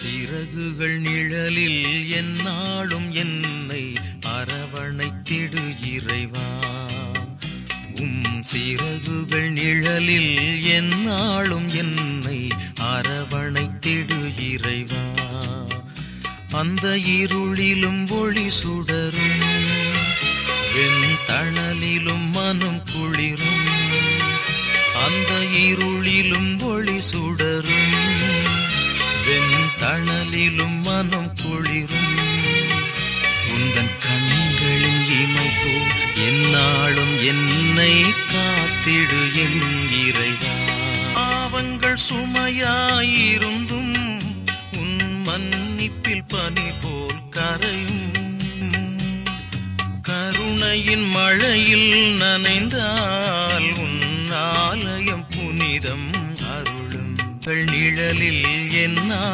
சிறகுகள் நிழலில் எந்நாளும் என்னை அரவணைத்திடு இறைவா. சிறகுகள் நிழலில் எந்நாளும் என்னை அரவணைத்திடு இறைவா. அந்த இருளிலும் ஒளி சுடரும், வெண்தணலிலும் மனம் குளிரும். அந்த இருளிலும் ஒளி சுடரும், வெண்தணலிலும் மனம் குளிரும். உந்தன் கண்களின் இமைப்போ எந்நாளும் என்னை காத்திடு என் இறைவா. பாவங்கள் சுமையாயிருந்தும் உன் மன்னிப்பில் பனி போல் கரையும். கருணையின் மழையில் நனைந்தால் உன் ஆலயம் புனிதம் அருளும். நிழலில் எந்நாள்